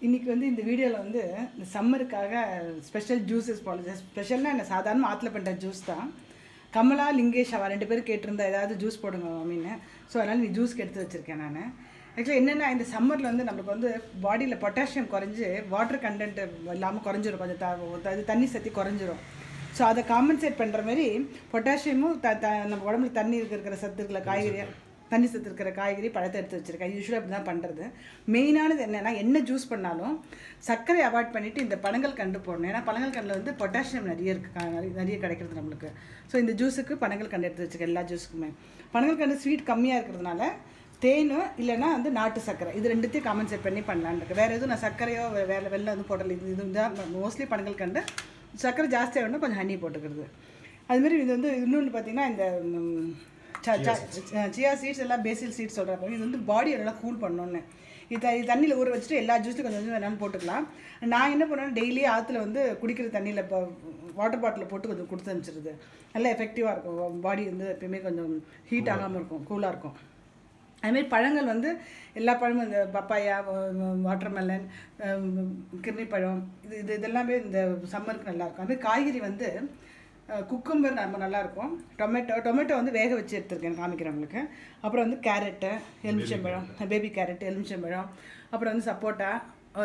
இன்றைக்கி வந்து இந்த வீடியோவில் வந்து இந்த சம்மருக்காக ஸ்பெஷல் ஜூஸஸ் போல. ஸ்பெஷல்னால் என்ன, சாதாரண ஆற்றுல பண்ணுற ஜூஸ் தான். கமலா லிங்கேஷ் அவள் 2 பேரும் கேட்டிருந்தா ஏதாவது ஜூஸ் போடுங்க மம்மின்னு. ஸோ அதனால் நீ ஜூஸ்க்கு எடுத்து வச்சுருக்கேன் நான். ஆக்சுவலாக என்னென்னா, இந்த சம்மரில் வந்து நம்மளுக்கு வந்து பாடியில் பொட்டாசியம் குறைஞ்சி வாட்டர் கண்டென்ட் இல்லாமல் குறைஞ்சிரும், கொஞ்சம் இது தண்ணி சத்தி குறைஞ்சிரும். ஸோ அதை காம்பன்சேட் பண்ணுற மாதிரி பொட்டாசியமும் நம்ம உடம்புல தண்ணி இருக்கிற சத்து இருக்கிற காய்கறி, தண்ணி சத்து இருக்கிற காய்கறி பழத்தை எடுத்து வச்சுருக்கேன். யூஸ்வலாக இப்படி தான் பண்ணுறது. மெயினானது என்னென்னா, என்ன ஜூஸ் பண்ணாலும் சர்க்கரை அவாய்ட் பண்ணிவிட்டு இந்த பனங்கள் கண்டு போடணும். ஏன்னா பனங்கள் கண்டில் வந்து பொட்டாசியம் நிறைய இருக்குது, நிறைய கிடைக்கிறது நம்மளுக்கு. ஸோ இந்த ஜூஸுக்கு பனங்கள் கண்டு எடுத்து வச்சுருக்கேன். எல்லா ஜூஸுக்குமே பனங்கள் கண்டு ஸ்வீட் கம்மியாக இருக்கிறதுனால தேனும் இல்லைன்னா வந்து நாட்டு சர்க்கரை, இது ரெண்டுத்தையும் காம்பன்சேட் பண்ணி பண்ணலான்னு இருக்குது. வேறு எதுவும் நான் சர்க்கரையோ வேறு வெள்ளம் எதுவும் போடல. இது தான் மோஸ்ட்லி பனங்கள் கண்டு. சர்க்கரை ஜாஸ்தியாக வேணும், கொஞ்சம் ஹனி போட்டுக்கிறது. அதுமாரி இது வந்து இன்னொன்று பார்த்திங்கன்னா, இந்த சியா சீட்ஸ் எல்லாம் பேசில் சீட்ஸ் சொல்கிறாங்க. இது வந்து பாடியை நல்லா கூல் பண்ணணுன்னு இது தண்ணியில் ஊற வச்சுட்டு எல்லா ஜூஸும் கொஞ்சம் கொஞ்சம் வேணாலும் போட்டுக்கலாம். நான் என்ன பண்ணுவேன், டெய்லி ஆற்றுல வந்து குடிக்கிற தண்ணியில் இப்போ வாட்டர் பாட்டிலில் போட்டு கொஞ்சம் கொடுத்து அனுப்பிச்சிடுது. நல்லா எஃபெக்டிவாக இருக்கும். பாடி வந்து எப்பயுமே கொஞ்சம் ஹீட் ஆகாமல் இருக்கும், கூலாக இருக்கும். அதுமாரி பழங்கள் வந்து எல்லா பழமும், இந்த பப்பாயா, வாட்டர்மெலன், கிர்னி பழம், இதெல்லாமே இந்த சம்மருக்கு நல்லாயிருக்கும். அதுமாதிரி காய்கறி வந்து குக்கும்பர் நம்ம நல்லாயிருக்கும். டொமேட்டோ வந்து வேக வச்சு எடுத்துருக்கேன், காமிக்கிறவங்களுக்கு. அப்புறம் வந்து கேரட்டு, எலுமிச்சம்பழம், பேபி கேரட், எலுமிச்சம்பழம், அப்புறம் வந்து சப்போட்டா.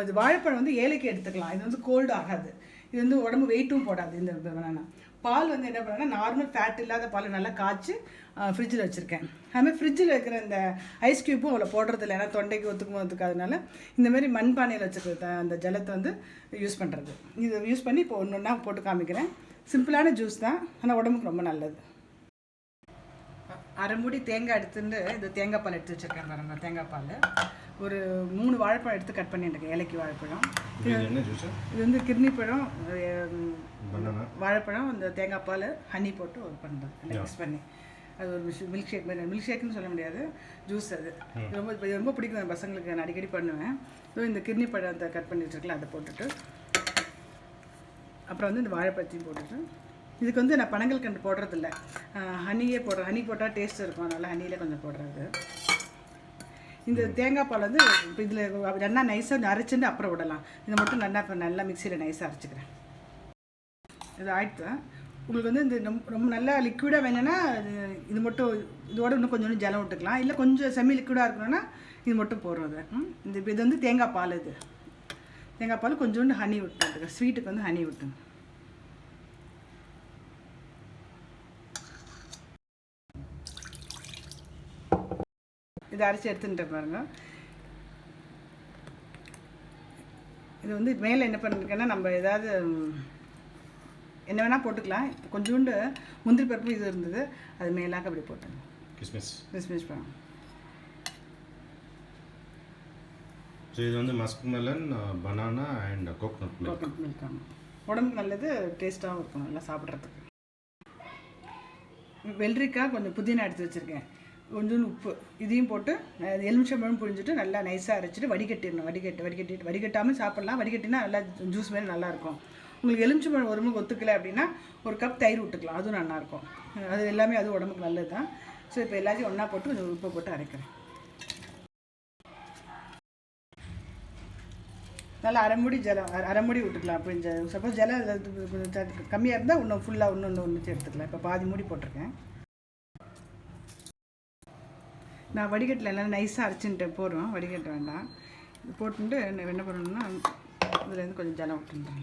இது வாழைப்பழம் வந்து ஏழைக்கு எடுத்துக்கலாம். இது வந்து கோல்டு ஆகாது. இது வந்து உடம்பு வெயிட்டும் போடாது. இந்த பனானா பால் வந்து என்ன பண்ணுறேன்னா, நார்மல் ஃபேட் இல்லாத பால் நல்லா காய்ச்சி ஃப்ரிட்ஜில் வச்சுருக்கேன். அதுமாதிரி ஃப்ரிட்ஜில் வைக்கிற இந்த ஐஸ் க்யூப்பும் அவ்வளோ போடுறது இல்லை, ஏன்னா தொண்டைக்கு ஒத்துக்காதனால இந்தமாரி மண்பானையில் வச்சுருக்க அந்த ஜலத்தை வந்து யூஸ் பண்ணுறது. இதை யூஸ் பண்ணி இப்போ ஒன்று ஒன்றா போட்டு காமிக்கிறேன். சிம்பிளான ஜூஸ் தான், ஆனால் உடம்புக்கு ரொம்ப நல்லது. அரை மூடி தேங்காய் எடுத்துட்டு இந்த தேங்காய் பால் எடுத்து வச்சுருக்கேன் பாருங்க. தேங்காய் பால் ஒரு 3 வாழைப்பழம் எடுத்து கட் பண்ணிட்டுருக்கேன். ஏலக்கி வாழைப்பழம். இது வந்து கிர்னி பழம், வாழைப்பழம், இந்த தேங்காய் பால், ஹனி போட்டு ஒரு பண்ணுறது, மிக்ஸ் பண்ணி. அது ஒரு மில்க் ஷேக் மாதிரி. மில்க் ஷேக்குன்னு சொல்ல முடியாது, ஜூஸ். அது ரொம்ப பிடிக்கும் என் பசங்களுக்கு, நான் அடிக்கடி பண்ணுவேன். ஸோ இந்த கிர்னி பழத்தை கட் பண்ணி வச்சுருக்கலாம், அதை போட்டுட்டு அப்புறம் வந்து இந்த வாழைப்பழத்தையும் போட்டுட்டு, இதுக்கு வந்து நான் பனங்கள் கண்டு போடுறதில்ல, ஹனியே போடுறேன். ஹனி போட்டால் டேஸ்ட் இருக்கும், அதனால் ஹனியில் கொஞ்சம் போடுறது. இந்த தேங்காய் பால் வந்து இப்போ இதில் நல்லா நைஸாக அரைச்சிட்டு அப்புறம் விடலாம். இதை மட்டும் நல்லா மிக்சியில் நைஸாக அரைச்சிக்கிறேன். இது ஆயிடுத்து. உங்களுக்கு வந்து இந்த ரொம்ப நல்லா லிக்விடாக வேணும்னா இது மட்டும், இதோட இன்னும் கொஞ்சம் ஜலம் விட்டுக்கலாம். இல்லை கொஞ்சம் செமி லிக்விடாக இருக்கணும்னா இது மட்டும் போடுறது. இது வந்து தேங்காய் பால். இது தேங்காய் பால் கொஞ்சோண்டு ஹனி விட்டுருங்க. ஸ்வீட்டுக்கு வந்து ஹனி விட்டுங்க. இதை அரைச்சி எடுத்துட்டு பாருங்க. இது வந்து மேலே என்ன பண்ணிருக்கேன்னா, நம்ம ஏதாவது என்ன வேணால் போட்டுக்கலாம். கொஞ்சோண்டு முந்திரி பருப்பு இது இருந்தது, அது மேலாக அப்படி போட்டுங்க. கிஸ்மிஸ் பழம். ஸோ இது வந்து musk melon, banana and coconut milk. ஆமாம், உடம்புக்கு நல்லது, டேஸ்ட்டாகவும் இருக்கும் நல்லா சாப்பிட்றதுக்கு. வெள்ளரிக்காய், கொஞ்சம் புதினா எடுத்து வச்சுருக்கேன், கொஞ்சோண்டு உப்பு, இதையும் போட்டு எலுமிச்சம்பழம் புழிஞ்சிட்டு நல்லா நைஸாக அரைச்சிட்டு வடிகட்டிடணும். வடிகட்டாமல் சாப்பிட்லாம். வடிகட்டினா நல்லா ஜூஸ் மாதிரி நல்லாயிருக்கும். உங்களுக்கு எலுமிச்சம்பழம் ஒரு முறை ஒத்துக்கலை அப்படின்னா ஒரு கப் தயிர் விட்டுக்கலாம், அதுவும் நல்லாயிருக்கும். அது எல்லாமே அது உடம்புக்கு நல்லது தான். ஸோ இப்போ எல்லாத்தையும் ஒன்றா போட்டு கொஞ்சம் உப்பை போட்டு அரைக்கிறேன். நல்லா அரை மூடி விட்டுக்கலாம். அப்போ சப்போஸ் ஜலம் கம்மியாக இருந்தால் இன்னும் ஃபுல்லாக ஒன்று எடுத்துக்கலாம். இப்போ பாதி மூடி போட்டிருக்கேன். நான் வடிகட்டில் எல்லாம் நைஸாக அரைச்சின்ட்டேன், போடுறோம், வடிகட்ட வேண்டாம். இது போட்டுட்டு என்ன பண்ணணும்னா, இதுலேருந்து கொஞ்சம் ஜலம் விட்டுருந்தேன்.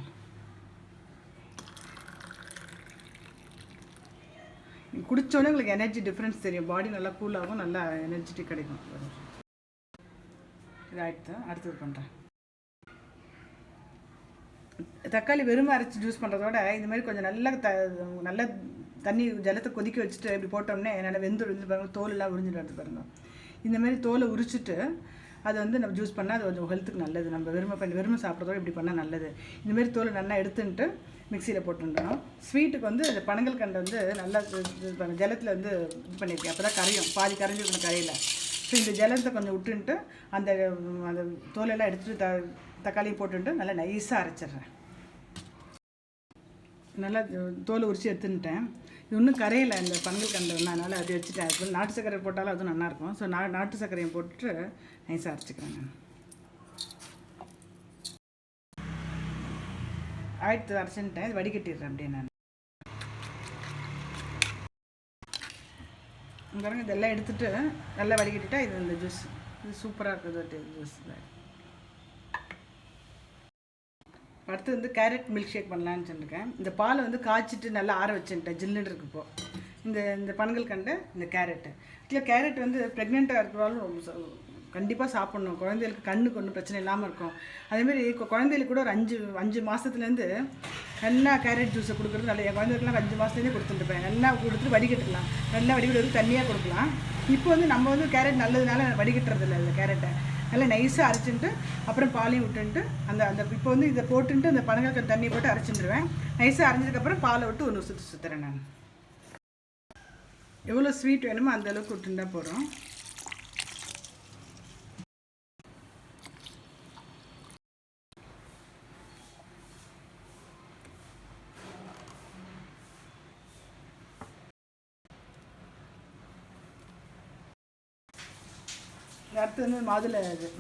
குடித்தோடனே உங்களுக்கு எனர்ஜி டிஃப்ரென்ஸ் தெரியும். பாடி நல்லா கூலாகவும் நல்லா எனர்ஜெட்டிக் கிடைக்கும். இது அடுத்தது பண்ணுறேன். தக்காளி வெறுமை அரைச்சி ஜூஸ் பண்ணுறதோட இந்த மாதிரி கொஞ்சம் நல்ல தண்ணி ஜலத்தை கொதிக்க வச்சுட்டு இப்படி போட்டோம்னே நல்லா வெந்து பாருங்கள், தோலெல்லாம் உறிஞ்சிட்டு பாருங்க. இந்தமாரி தோலை உரிச்சிட்டு அதை வந்து நம்ம ஜூஸ் பண்ணால் அது கொஞ்சம் ஹெல்த்துக்கு நல்லது. நம்ம வெறுமை சாப்பிட்றதோட இப்படி பண்ணால் நல்லது. இந்தமாரி தோலை நல்லா எடுத்துன்ட்டு மிக்சியில் போட்டுட்டோம். ஸ்வீட்டுக்கு வந்து இந்த பனங்கள் கண்டை வந்து நல்லா ஜலத்தில் வந்து இது பண்ணியிருக்கேன், அப்போ தான் கரையும். பாதி கரைஞ்சிருக்கணும் கரையில். ஸோ இந்த ஜலத்தை கொஞ்சம் விட்டுன்ட்டு அந்த தோலெல்லாம் எடுத்துகிட்டு தக்காளியும் போட்டுட்டு நல்லா நைஸாக அரைச்சிட்றேன். நல்லா தோலை உரித்து எடுத்துன்ட்டேன். இது இன்னும் கரையில் இந்த பனங்கள் கண்டை, அதனால் அதை வச்சுட்டேன். அது நாட்டு சர்க்கரை போட்டாலும் அதுவும் நல்லாயிருக்கும். ஸோ நாட்டு சர்க்கரையை போட்டுட்டு நைஸாக அரைச்சிக்கிறேன் நான். ஆயிடுத்து அரைச்சிட்டேன். இது வடிகட்டிடுறேன் அப்படியே நான். பாருங்க இதெல்லாம் எடுத்துகிட்டு நல்லா வடிகட்டிட்டா இது இந்த ஜூஸ் இது சூப்பராக இருக்குது ஜூஸ். அடுத்து வந்து கேரட் மில்க் ஷேக் பண்ணலான்னு சொல்லியிருக்கேன். இந்த பாலை வந்து காய்ச்சிட்டு நல்லா ஆற வச்சுட்டேன், ஜில்லுன்னு இருக்கு இப்போது. இந்த பனங்கள் கண்டு இந்த கேரட்டு இல்லை கேரட் வந்து ப்ரெக்னெண்ட்டாக இருக்கிறாலும் ரொம்ப கண்டிப்பாக சாப்பிட்ணும். குழந்தைகளுக்கு கண்ணுக்கு ஒன்றும் பிரச்சனை இல்லாமல் இருக்கும். அதேமாதிரி குழந்தைகளுக்கு கூட ஒரு 5 மாதத்துலேருந்து நல்லா கேரட் ஜூஸை கொடுக்குறது நல்ல. என் குழந்தைகளுக்குலாம் 5 மாதத்துலேருந்தே கொடுத்துட்டுருப்பேன். நல்லா கொடுத்துட்டு வடிகட்டலாம், நல்லா வடிகட்டு தண்ணியாக கொடுக்கலாம். இப்போ வந்து நம்ம வந்து கேரட் நல்லதுனால வடிகட்டுறதில்ல. இந்த கேரட்டை நல்லா நைஸாக அரைச்சிட்டு அப்புறம் பாலையும் விட்டுன்ட்டு அந்த இப்போ வந்து இதை போட்டுன்ட்டு அந்த பனங்காய்க்கு தண்ணி போட்டு அரைச்சிட்டுருவேன். நைஸாக அரைஞ்சதுக்கப்புறம் பாலை விட்டு ஒன்று சுற்றுறேன் நான். எவ்வளோ ஸ்வீட் வேணுமோ அந்தளவுக்கு விட்டுருந்தா போகிறோம். அடுத்து வந்து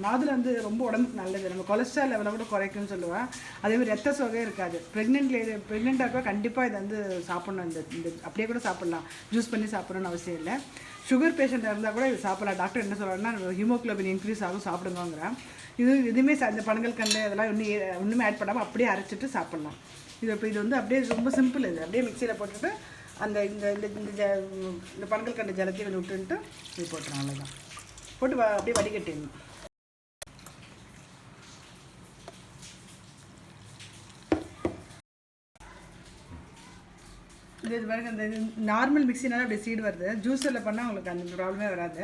மாதுளை வந்து ரொம்ப உடம்புக்கு நல்லது. நம்ம கொலஸ்ட்ரால் லெவலை கூட குறைக்கும்னு சொல்லுவேன். அதேமாதிரி ரத்த சோகை இருக்காது. ப்ரெக்னெண்ட்டாக இருக்க கண்டிப்பாக இதை வந்து சாப்பிட்ணும். இந்த அப்படியே கூட சாப்பிட்லாம், ஜூஸ் பண்ணி சாப்பிட்ணுன்னு அவசியம் இல்லை. சுகர் பேஷண்ட்டாக இருந்தால் கூட இது சாப்பிட்லாம். டாக்டர் என்ன சொல்கிறாருன்னா ஹீமோக்ளோபின் இன்க்ரீஸ் ஆகும், சாப்பிடுங்கிறேன். எதுவுமே இந்த பனங்கள் கண்டு அதெல்லாம் ஒன்றுமே ஆட் பண்ணாமல் அப்படியே அரைச்சிட்டு சாப்பிட்லாம். இது வந்து அப்படியே ரொம்ப சிம்பிள். இது அப்படியே மிக்சியில் போட்டுட்டு அந்த இந்த பனங்கள் கண்டு ஜலத்தையும் கொஞ்சம் விட்டுன்ட்டு இது போட்டுறோம். அவ்வளோதான். போட்டு அப்படியே வடிகட்டிடணும். இது பாருங்க, இந்த நார்மல் மிக்சினால அப்படியே சீடு வருது. ஜூஸில் பண்ணால் உங்களுக்கு அந்த ப்ராப்ளமே வராது.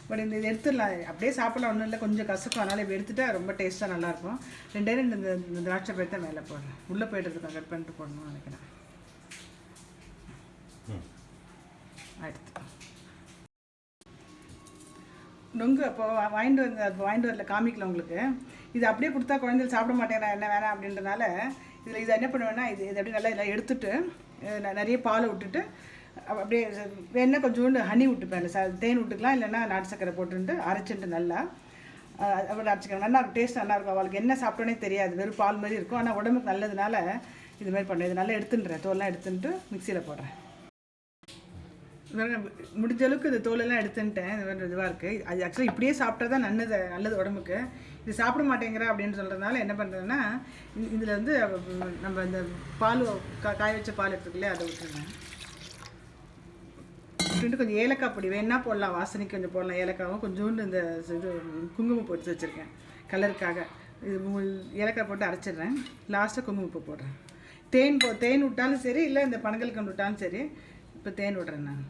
பட் இது எடுத்துடலாம், அப்படியே சாப்பிடலாம், ஒன்றும் இல்லை. கொஞ்சம் கசக்கும், அதனால் இப்போ எடுத்துகிட்டா ரொம்ப டேஸ்ட்டாக நல்லாயிருக்கும். 2 இந்த திராட்சை பழத்தை மேலே போடுறேன். உள்ளே போய்ட்டு கட் பண்ணிட்டு போடணும்னு நினைக்கிறேன். அடுத்து நொங்கு அப்போ வாங்கிட்டு வரல, காமிக்கல உங்களுக்கு. இது அப்படியே கொடுத்தா குழந்தைகள் சாப்பிட மாட்டேங்கிறா, என்ன வேணாம் அப்படின்றனால இதை என்ன பண்ணுவேன்னா இது அப்படியே நல்லா இதெல்லாம் எடுத்துட்டு நிறைய பாலை விட்டுட்டு அப்படியே வேணா கொஞ்சோண்டு ஹனி விட்டுப்பேன். இல்லை தேன் விட்டுக்கலாம், இல்லைன்னா நாட்டு சக்கரை போட்டுட்டு அரைச்சிட்டு நல்லா அப்படி அரைச்சிக்கலாம். நல்லா இருக்கும், டேஸ்ட் நல்லாயிருக்கும். அவளுக்கு என்ன சாப்பிட்டோன்னே தெரியாது, வெறும் பால் மாதிரி இருக்கும். ஆனால் உடம்புக்கு நல்லதுனால இதுமாதிரி பண்ணேன். இது நல்லா எடுத்துன்றேன், தோலெல்லாம் எடுத்துட்டு மிக்சியில் போடுறேன். முடிஞ்ச அளவுக்கு இந்த தோலெல்லாம் எடுத்துட்டேன். இது மாதிரி இதுவாக இருக்குது. அது ஆக்சுவலாக இப்படியே சாப்பிட்டா தான் நல்லது உடம்புக்கு. இது சாப்பிட மாட்டேங்கிற அப்படின்னு சொல்கிறதுனால என்ன பண்ணுறதுன்னா இதில் வந்து நம்ம இந்த பால் காய வச்ச பால் எடுத்துக்கலையே அதை விட்டுருங்க. விட்டுட்டு கொஞ்சம் ஏலக்காய் பொடி வேணா போடலாம், வாசனைக்கு கொஞ்சம் போடலாம். ஏலக்காவும் கொஞ்சோண்டு இந்த இது குங்குமம் போட்டு வச்சுருக்கேன் கலருக்காக. இது ஏலக்காய் போட்டு அரைச்சிடுறேன். லாஸ்ட்டாக குங்குமப்பூ போடுறேன். தேன் விட்டாலும் சரி, இல்லை இந்த பனங்கள் கண்டு விட்டாலும் சரி. இப்போ தேன் விடுறேன் நான்.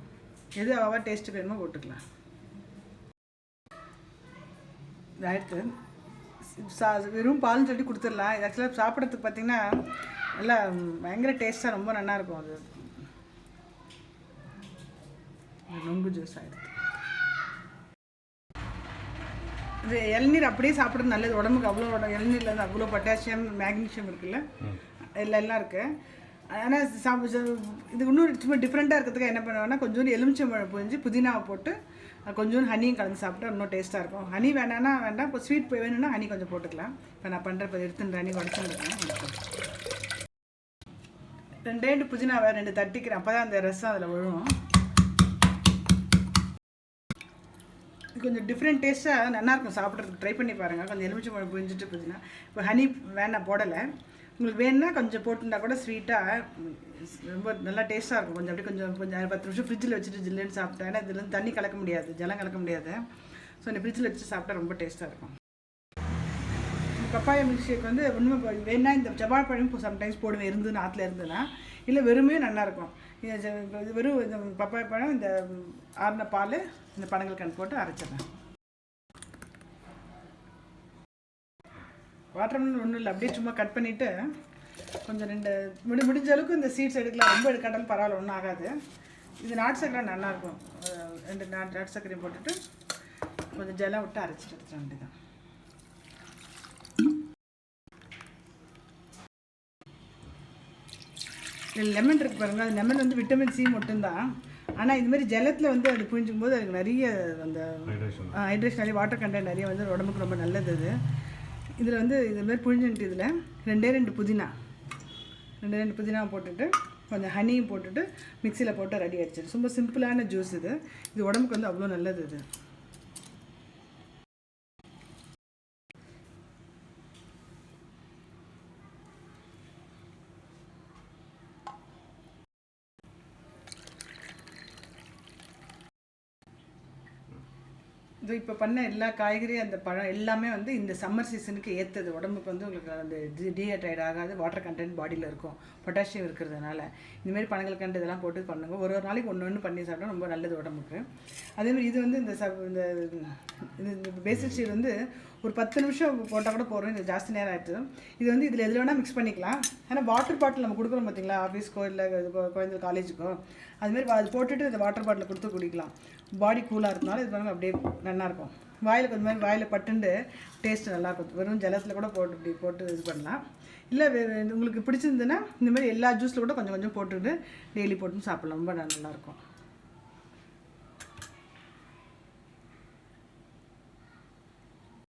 எது அவ்வளோ டேஸ்ட்டு வேணுமோ போட்டுக்கலாம். அடுத்து வெறும் பால்னு சொல்லி கொடுத்துடலாம். இது ஆக்சுவலாக சாப்பிட்றதுக்கு பார்த்திங்கன்னா நல்லா பயங்கர டேஸ்ட்டாக ரொம்ப நல்லாயிருக்கும். அது நொங்கு ஜூஸ் ஆகிடுது. இது இளநீர் அப்படியே சாப்பிட்றது நல்லது உடம்புக்கு. அவ்வளோ இளநீரில் வந்து அவ்வளோ பொட்டாசியம், மேக்னீஷியம் இருக்குல்ல, எல்லாம் இருக்குது. ஆனால் இது இன்னும் சும்மா டிஃப்ரெண்ட்டாக இருக்கிறதுக்கு என்ன பண்ணுவேன்னா கொஞ்சோண்டு எலுமிச்சம்பழம் புழிஞ்சு புதினாவை போட்டு கொஞ்சோண்டு ஹனியும் கலந்து சாப்பிட்டா இன்னும் டேஸ்ட்டாக இருக்கும். ஹனி வேணான்னா வேண்டாம், இப்போ ஸ்வீட் வேணும்னா ஹனி கொஞ்சம் போட்டுக்கலாம். இப்போ நான் பண்ணுறப்ப எடுத்துட்டு ஹனி உடச்சுருக்கேன். 2 புதினாவை 2 தட்டிக்கிறேன், அப்போ தான் அந்த ரசம் அதில் விழுவும். இது கொஞ்சம் டிஃப்ரெண்ட் டேஸ்ட்டாக நல்லாயிருக்கும் சாப்பிட்றதுக்கு. ட்ரை பண்ணி பாருங்கள். கொஞ்சம் எலுமிச்சம்பழம் புழிஞ்சிட்டு புதினா. இப்போ ஹனி வேணாம் போடலை. உங்களுக்கு வேணுன்னா கொஞ்சம் போட்டுருந்தா கூட ஸ்வீட்டாக ரொம்ப நல்லா டேஸ்ட்டாக இருக்கும். கொஞ்சம் அப்படியே கொஞ்சம் 10 நிமிஷம் ஃப்ரிட்ஜில் வச்சுட்டு ஜில்லுன்னு சாப்பிட்டா. ஏன்னா இதுலேருந்து தண்ணி கலக்க முடியாது, ஜலம் கலக்க முடியாது. ஸோ இந்த ஃப்ரிட்ஜில் வச்சு சாப்பிட்டா ரொம்ப டேஸ்ட்டாக இருக்கும். பப்பாயா மில்க் ஷேக் வந்து ஒன்றுமே வேணா இந்த செவ்வாழைப்பழமும் சம்டைம்ஸ் போடுவேன், இருந்துன்னா ஆற்றுல இருந்துன்னா. இல்லை வெறுமே நல்லாயிருக்கும். இது வெறும் இந்த பப்பாயா பழம், இந்த ஆறின பால், இந்த பனங்கள் கண் போட்டு அரைச்சிடுறேன். வாட்டர்மெலன் ஒன்றும் இல்லை, அப்படியே சும்மா கட் பண்ணிவிட்டு கொஞ்சம் 2 முடிஞ்ச அளவுக்கு இந்த சீட்ஸ் எடுக்கலாம். ரொம்ப எடுக்காட்டாலும் பரவாயில்ல, ஒன்றும் ஆகாது. இது நாட்டு சக்கரை நல்லாயிருக்கும். 2 நாட்டு சக்கரையும் போட்டுட்டு கொஞ்சம் ஜலம் விட்டு அரைச்சிட்டு எடுத்துட வேண்டியதான். லெமன் இருக்குது பாருங்கள். அது லெமன் வந்து விட்டமின் சி மட்டும்தான். ஆனால் இதுமாதிரி ஜலத்தில் வந்து அது புழிஞ்சும் போது அதுக்கு நிறைய அந்த ஹைட்ரேஷன், நிறைய வாட்டர் கண்டென்ட் நிறைய வந்து உடம்புக்கு ரொம்ப நல்லது. அது இதில் வந்து இதுமாதிரி புழிஞ்சுட்டு இதில் 2 புதினா ரெண்டு புதினா போட்டுட்டு கொஞ்சம் ஹனியும் போட்டுட்டு மிக்சியில் போட்டு ரெடி ஆகிடுச்சு. ரொம்ப சிம்பிளான ஜூஸ் இது. இது உடம்புக்கு வந்து அவ்வளோ நல்லது இது. இது இப்போ பண்ண எல்லா காய்கறி அந்த பழம் எல்லாமே வந்து இந்த சம்மர் சீசனுக்கு ஏற்றது. உடம்புக்கு வந்து உங்களுக்கு அந்த டீஹைட்ரேட் ஆகாது, வாட்டர் கண்டென்ட் பாடியில் இருக்கும், பொட்டாசியம் இருக்கிறதுனால இந்தமாரி பனங்கள் கண்டு இதெல்லாம் போட்டு பண்ணுங்க. ஒரு நாளைக்கு ஒன்று பண்ணி சாப்பிட்டா ரொம்ப நல்லது உடம்புக்கு. அதேமாதிரி இது வந்து இந்த பேசில் சீட் வந்து ஒரு 10 நிமிஷம் போட்டால் கூட போகிறோம். இது ஜாஸ்தி நேரம் ஆகிடுது. இது வந்து இதில் எதில் வேணால் மிக்ஸ் பண்ணிக்கலாம். ஆனால் வாட்டர் பாட்டில் நம்ம கொடுக்குறோம் பார்த்தீங்களா, ஆஃபீஸ்க்கோ இல்லை குழந்தை காலேஜுக்கோ, அதுமாரி அது போட்டுட்டு இந்த வாட்டர் பாட்டில் கொடுத்து குடிக்கலாம். பாடி கூலாக இருக்கனால இது பாருங்கள் அப்படியே நல்லாயிருக்கும். வாயில் கொஞ்சம் மாதிரி வாயில் பட்டுண்டு டேஸ்ட்டு நல்லாயிருக்கும். வெறும் ஜலத்தில் கூட இப்படி போட்டு இது பண்ணலாம். இல்லை உங்களுக்கு பிடிச்சிருந்துன்னா இந்தமாதிரி எல்லா ஜூஸில் கூட கொஞ்சம் கொஞ்சம் போட்டுட்டு டெய்லி போட்டு சாப்பிட்லாம். ரொம்ப நல்லாயிருக்கும்.